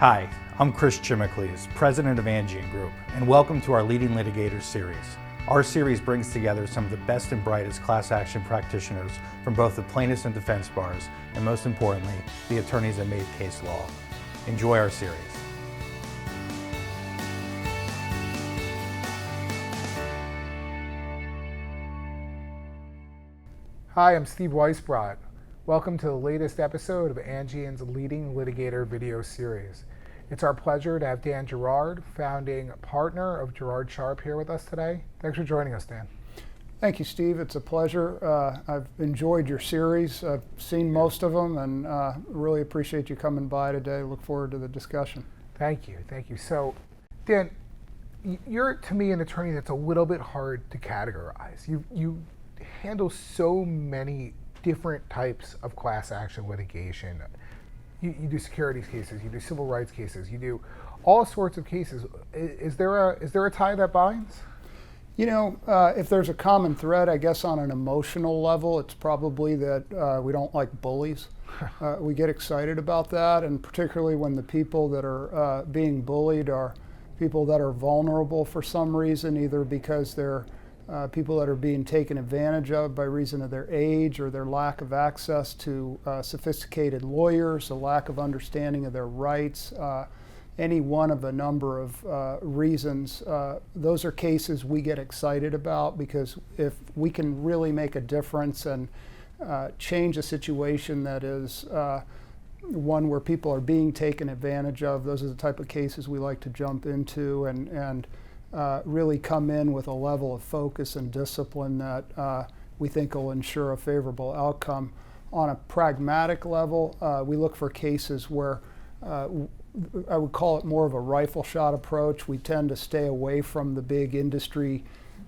Hi, I'm Chris Chimicles, president of Angian Group, and welcome to our Leading Litigators series. Our series brings together some of the best and brightest class action practitioners from both the plaintiffs and defense bars, and most importantly, the attorneys that made case law. Enjoy our series. Hi, I'm Steve Weisbrot. Welcome to the latest episode of Angian's Leading Litigator video series. It's our pleasure to have Dan Girard, founding partner of Girard Sharp, here with us today. Thanks for joining us, Dan. Thank you, Steve. It's a pleasure. I've enjoyed your series. I've seen most of them and really appreciate you coming by today. Look forward to the discussion. Thank you. So, Dan, you're, to me, an attorney that's a little bit hard to categorize. You handle so many different types of class action litigation. You do securities cases, you do civil rights cases, you do all sorts of cases. Is there a tie that binds? You know, if there's a common thread, I guess on an emotional level, it's probably that we don't like bullies. We get excited about that, and particularly when the people that are being bullied are people that are vulnerable for some reason, either because they're people that are being taken advantage of by reason of their age or their lack of access to sophisticated lawyers, a lack of understanding of their rights, any one of a number of reasons. Those are cases we get excited about, because if we can really make a difference and change a situation that is one where people are being taken advantage of, those are the type of cases we like to jump into and really come in with a level of focus and discipline that we think will ensure a favorable outcome. On a pragmatic level, we look for cases where I would call it more of a rifle shot approach. We tend to stay away from the big industry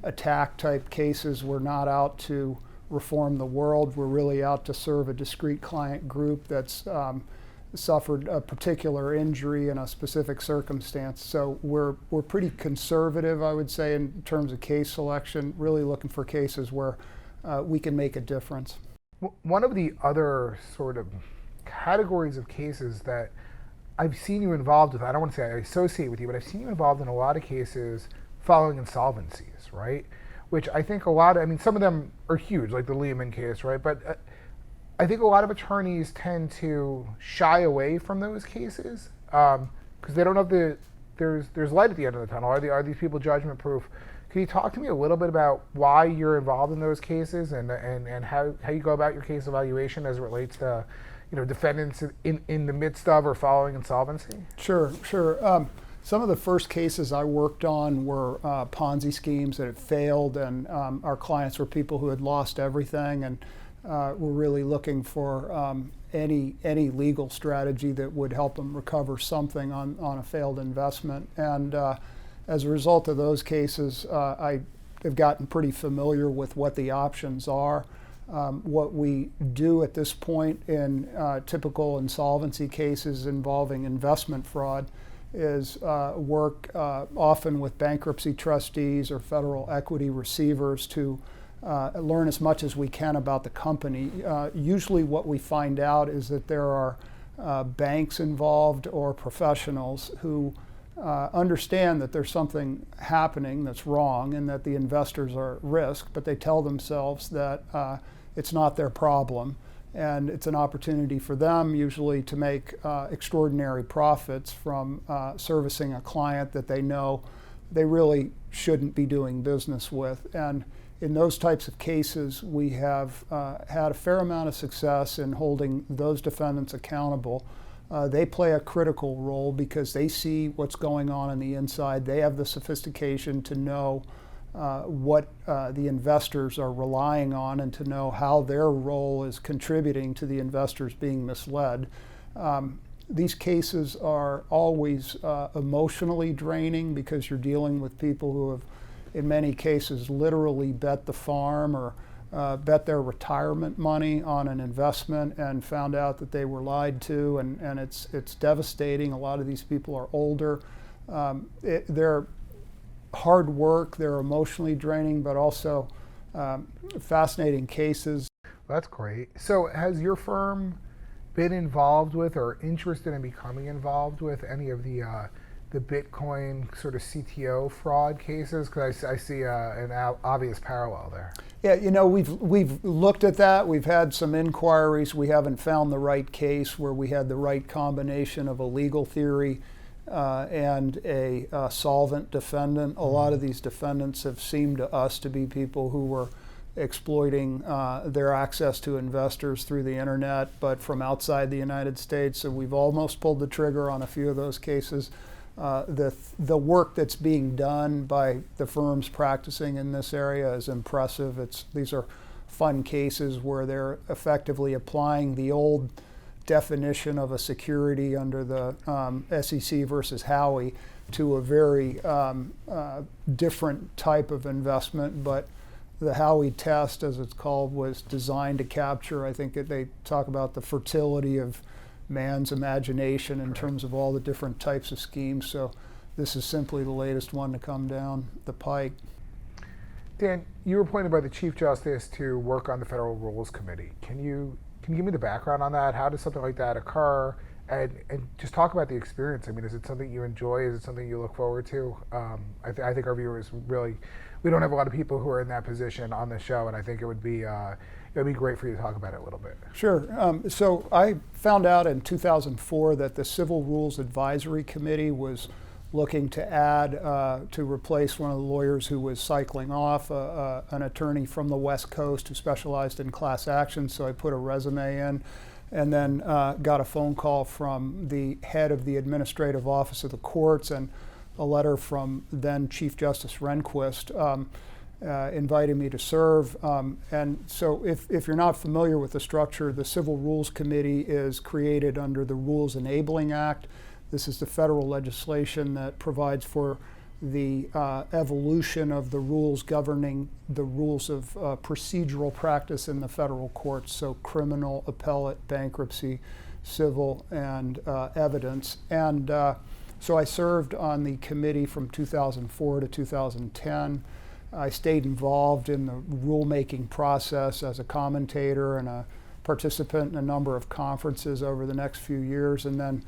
attack type cases. We're not out to reform the world. We're really out to serve a discrete client group that's suffered a particular injury in a specific circumstance. So we're pretty conservative, I would say, in terms of case selection, really looking for cases where we can make a difference. One of the other sort of categories of cases that I've seen you involved with, I don't want to say I associate with you, but I've seen you involved in a lot of cases following insolvencies, right? Which I think some of them are huge, like the Lehman case, right? But I think a lot of attorneys tend to shy away from those cases because they don't know if there's light at the end of the tunnel. Are these people judgment proof? Can you talk to me a little bit about why you're involved in those cases and how you go about your case evaluation as it relates to defendants in the midst of or following insolvency? Sure. Some of the first cases I worked on were Ponzi schemes that had failed, and our clients were people who had lost everything, and we're really looking for any legal strategy that would help them recover something on a failed investment. And as a result of those cases, I have gotten pretty familiar with what the options are. What we do at this point in typical insolvency cases involving investment fraud is work often with bankruptcy trustees or federal equity receivers to learn as much as we can about the company. Usually what we find out is that there are banks involved or professionals who understand that there's something happening that's wrong and that the investors are at risk, but they tell themselves that it's not their problem, and it's an opportunity for them usually to make extraordinary profits from servicing a client that they know they really shouldn't be doing business with. And in those types of cases, we have had a fair amount of success in holding those defendants accountable. They play a critical role because they see what's going on the inside. They have the sophistication to know what the investors are relying on and to know how their role is contributing to the investors being misled. These cases are always emotionally draining because you're dealing with people who have, in many cases, literally bet the farm or bet their retirement money on an investment and found out that they were lied to, and it's devastating. A lot of these people are older. They're hard work, they're emotionally draining, but also fascinating cases. That's great. So has your firm been involved with or interested in becoming involved with any of the Bitcoin sort of CTO fraud cases? Because I see an obvious parallel there. Yeah, we've looked at that. We've had some inquiries. We haven't found the right case where we had the right combination of a legal theory and a solvent defendant. A lot of these defendants have seemed to us to be people who were exploiting their access to investors through the internet, but from outside the United States. So we've almost pulled the trigger on a few of those cases. The work that's being done by the firms practicing in this area is impressive. These are fun cases where they're effectively applying the old definition of a security under the SEC versus Howey to a very different type of investment. But the Howey test, as it's called, was designed to capture, I think they talk about the fertility of man's imagination in terms of all the different types of schemes. So this is simply the latest one to come down the pike. Dan, you were appointed by the Chief Justice to work on the Federal Rules Committee. Can you give me the background on that? How does something like that occur? And just talk about the experience. I mean, is it something you enjoy? Is it something you look forward to? I think our viewers really, we don't have a lot of people who are in that position on the show, and I think it would be great for you to talk about it a little bit. Sure. So I found out in 2004 that the Civil Rules Advisory Committee was looking to add, to replace one of the lawyers who was cycling off, an attorney from the West Coast who specialized in class actions. So I put a resume in and then got a phone call from the head of the Administrative Office of the Courts and a letter from then Chief Justice Rehnquist inviting me to serve. And so if you're not familiar with the structure, the Civil Rules Committee is created under the Rules Enabling Act. This is the federal legislation that provides for the evolution of the rules governing the rules of procedural practice in the federal courts, so criminal, appellate, bankruptcy, civil, and evidence. And so I served on the committee from 2004 to 2010. I stayed involved in the rulemaking process as a commentator and a participant in a number of conferences over the next few years, and then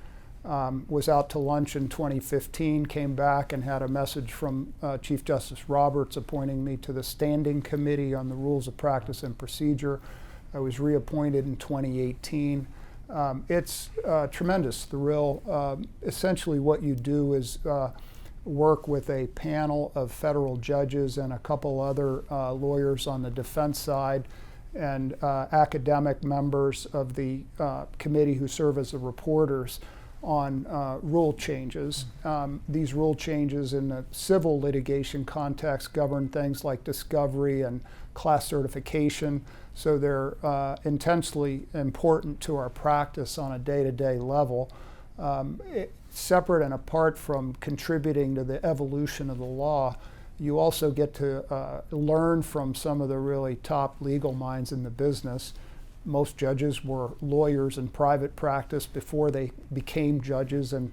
was out to lunch in 2015, came back and had a message from Chief Justice Roberts appointing me to the Standing Committee on the Rules of Practice and Procedure. I was reappointed in 2018. It's a tremendous thrill. Essentially what you do is work with a panel of federal judges and a couple other lawyers on the defense side and academic members of the committee who serve as the reporters on rule changes. These rule changes in the civil litigation context govern things like discovery and class certification, so they're intensely important to our practice on a day-to-day level. Separate and apart from contributing to the evolution of the law, you also get to learn from some of the really top legal minds in the business. Most judges were lawyers in private practice before they became judges, and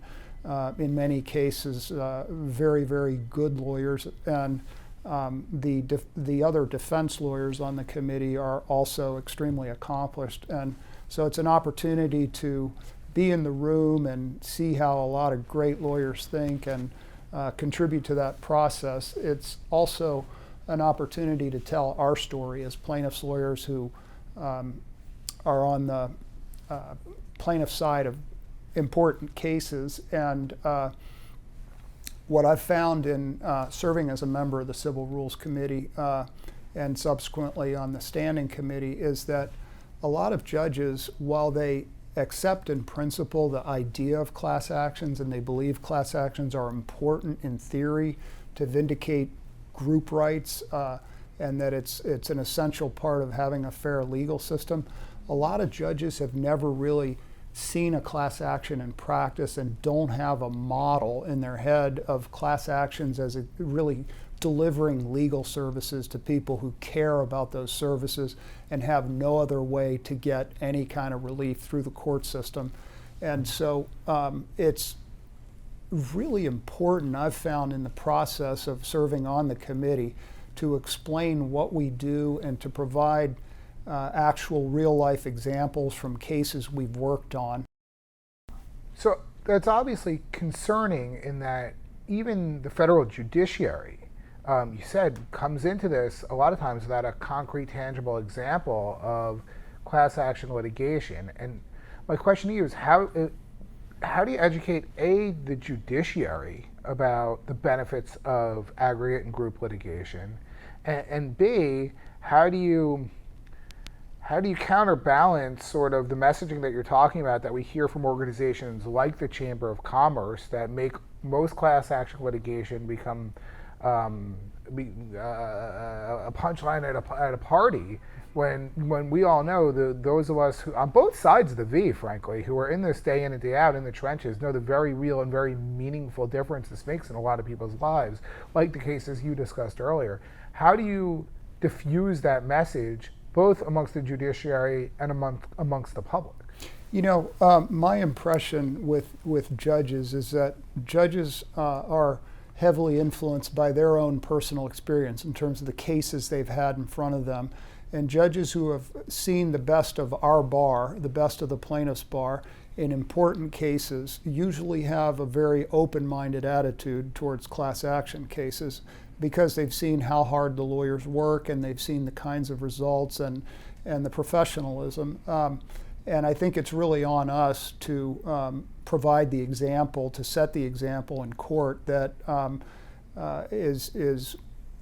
in many cases, very, very good lawyers. And the other defense lawyers on the committee are also extremely accomplished. And so it's an opportunity to be in the room and see how a lot of great lawyers think and contribute to that process. It's also an opportunity to tell our story as plaintiffs' lawyers who are on the plaintiff side of important cases. And what I've found in serving as a member of the Civil Rules Committee and subsequently on the Standing Committee is that a lot of judges, while they accept in principle the idea of class actions and they believe class actions are important in theory to vindicate group rights and that it's an essential part of having a fair legal system, a lot of judges have never really seen a class action in practice and don't have a model in their head of class actions as really delivering legal services to people who care about those services and have no other way to get any kind of relief through the court system. And so it's really important, I've found in the process of serving on the committee, to explain what we do and to provide actual real-life examples from cases we've worked on. So that's obviously concerning in that even the federal judiciary, you said, comes into this a lot of times without a concrete, tangible example of class action litigation. And my question to you is how do you educate, A, the judiciary about the benefits of aggregate and group litigation, and B, how do you counterbalance sort of the messaging that you're talking about that we hear from organizations like the Chamber of Commerce that make most class action litigation become a punchline at a party, when we all know those of us who, on both sides of the V, frankly, who are in this day in and day out in the trenches, know the very real and very meaningful difference this makes in a lot of people's lives, like the cases you discussed earlier. How do you diffuse that message both amongst the judiciary and amongst the public? You know, my impression with judges is that judges are heavily influenced by their own personal experience in terms of the cases they've had in front of them. And judges who have seen the best of our bar, the best of the plaintiff's bar, in important cases usually have a very open-minded attitude towards class action cases because they've seen how hard the lawyers work and they've seen the kinds of results and the professionalism. And I think it's really on us to provide the example, to set the example in court that is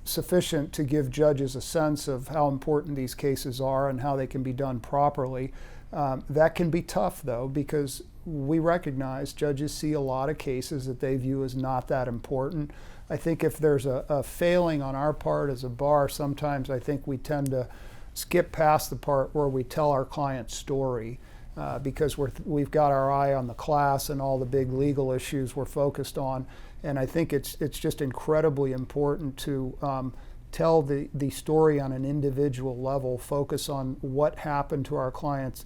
sufficient to give judges a sense of how important these cases are and how they can be done properly. That can be tough, though, because we recognize judges see a lot of cases that they view as not that important. I think if there's a failing on our part as a bar, sometimes I think we tend to skip past the part where we tell our client's story because we've got our eye on the class and all the big legal issues we're focused on. And I think it's just incredibly important to tell the story on an individual level, focus on what happened to our clients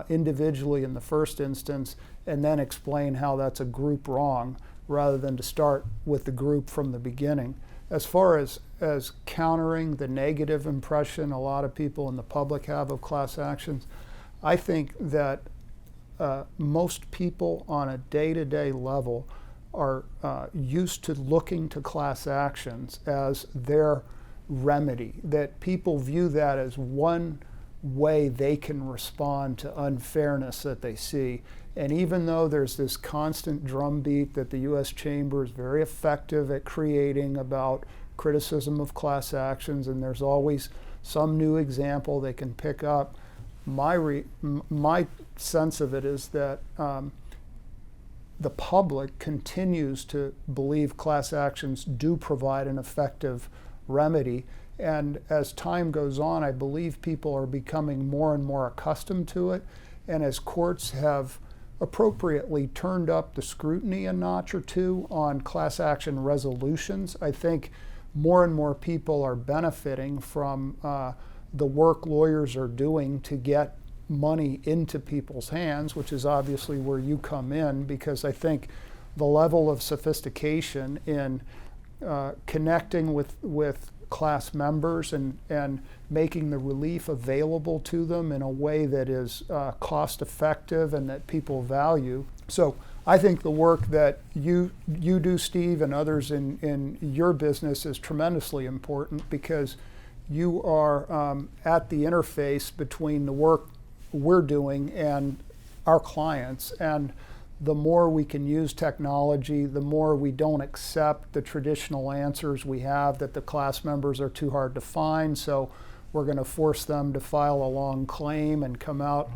individually in the first instance, and then explain how that's a group wrong rather than to start with the group from the beginning. As far as countering the negative impression a lot of people in the public have of class actions, I think that most people on a day-to-day level are used to looking to class actions as their remedy, that people view that as one way they can respond to unfairness that they see. And even though there's this constant drumbeat that the U.S. Chamber is very effective at creating about criticism of class actions, and there's always some new example they can pick up, my sense of it is that the public continues to believe class actions do provide an effective remedy. And as time goes on, I believe people are becoming more and more accustomed to it. And as courts have appropriately turned up the scrutiny a notch or two on class action resolutions, I think more and more people are benefiting from the work lawyers are doing to get money into people's hands, which is obviously where you come in, because I think the level of sophistication in connecting with class members and making the relief available to them in a way that is cost effective and that people value. So I think the work that you do, Steve, and others in your business is tremendously important because you are at the interface between the work we're doing and our clients. And the more we can use technology, the more we don't accept the traditional answers we have that the class members are too hard to find. So we're going to force them to file a long claim and come out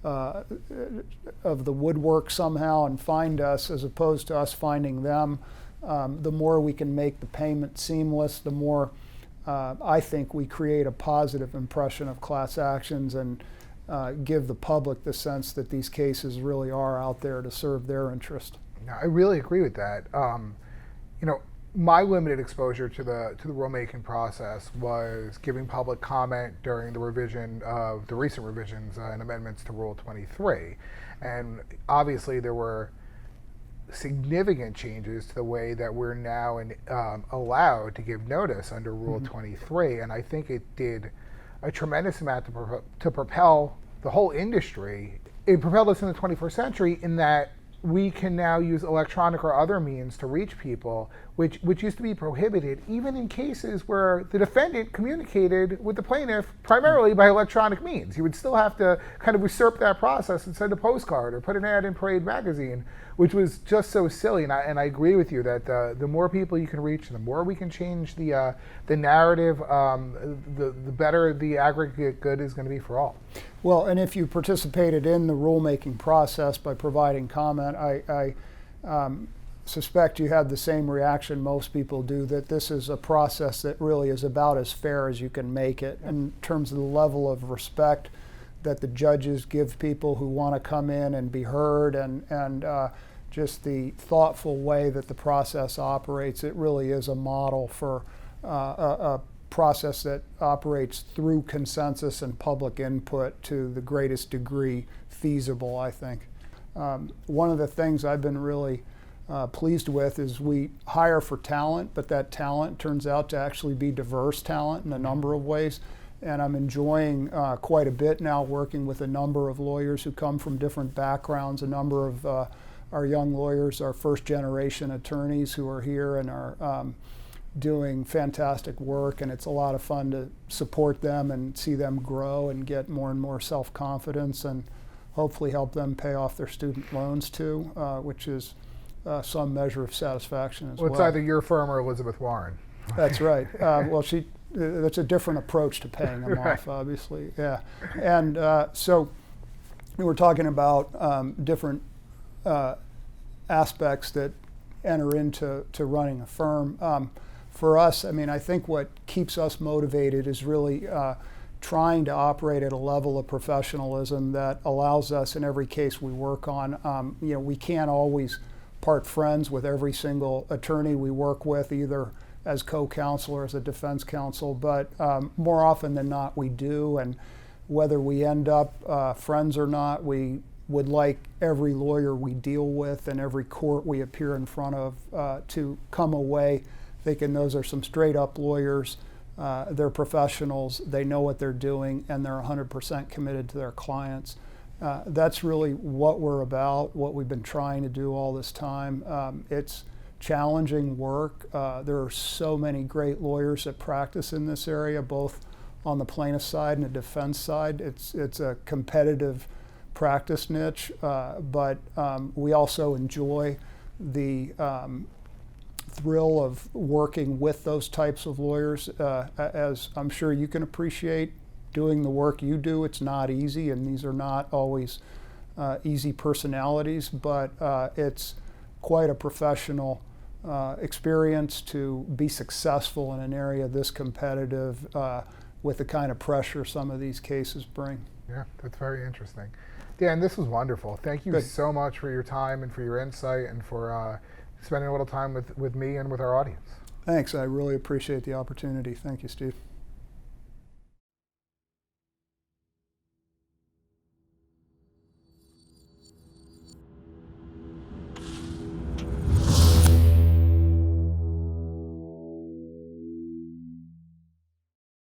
of the woodwork somehow and find us as opposed to us finding them. The more we can make the payment seamless, the more I think we create a positive impression of class actions and give the public the sense that these cases really are out there to serve their interest. I really agree with that. My limited exposure to the rulemaking process was giving public comment during the revision of the recent revisions and amendments to Rule 23, and obviously there were significant changes to the way that we're now allowed to give notice under Rule 23, and I think it did a tremendous amount to propel the whole industry. It propelled us in the 21st century in that we can now use electronic or other means to reach people, which used to be prohibited, even in cases where the defendant communicated with the plaintiff primarily by electronic means. You would still have to kind of usurp that process and send a postcard or put an ad in Parade magazine, which was just so silly. And I agree with you that the more people you can reach, the more we can change the narrative, the better the aggregate good is going to be for all. Well, and if you participated in the rulemaking process by providing comment, I suspect you had the same reaction most people do, that this is a process that really is about as fair as you can make it in terms of the level of respect that the judges give people who want to come in and be heard, and just the thoughtful way that the process operates. It really is a model for a process that operates through consensus and public input to the greatest degree feasible, I think. One of the things I've been really pleased with is we hire for talent, but that talent turns out to actually be diverse talent in a number of ways. And I'm enjoying quite a bit now working with a number of lawyers who come from different backgrounds. A number of our young lawyers are first generation attorneys who are here and are doing fantastic work, and it's a lot of fun to support them and see them grow and get more and more self-confidence, and hopefully help them pay off their student loans too, which is some measure of satisfaction as well. Well, it's either your firm or Elizabeth Warren. That's right. Well, that's a different approach to paying them off, obviously. Yeah. And so we were talking about different aspects that enter into running a firm. For us, I mean, I think what keeps us motivated is really trying to operate at a level of professionalism that allows us in every case we work on. We can't always part friends with every single attorney we work with, either as co-counsel or as a defense counsel, but more often than not we do. And whether we end up friends or not, we would like every lawyer we deal with and every court we appear in front of to come away thinking those are some straight up lawyers, they're professionals, they know what they're doing, and they're 100% committed to their clients. That's really what we're about, what we've been trying to do all this time. It's challenging work. There are so many great lawyers that practice in this area, both on the plaintiff side and the defense side. It's a competitive practice niche, but we also enjoy the thrill of working with those types of lawyers. As I'm sure you can appreciate, doing the work you do, it's not easy, and these are not always easy personalities, but it's quite a professional experience to be successful in an area this competitive with the kind of pressure some of these cases bring. Yeah, that's very interesting. Dan, this was wonderful. Thank you Good. so much for your time and for your insight and for spending a little time with me and with our audience. Thanks. I really appreciate the opportunity. Thank you, Steve.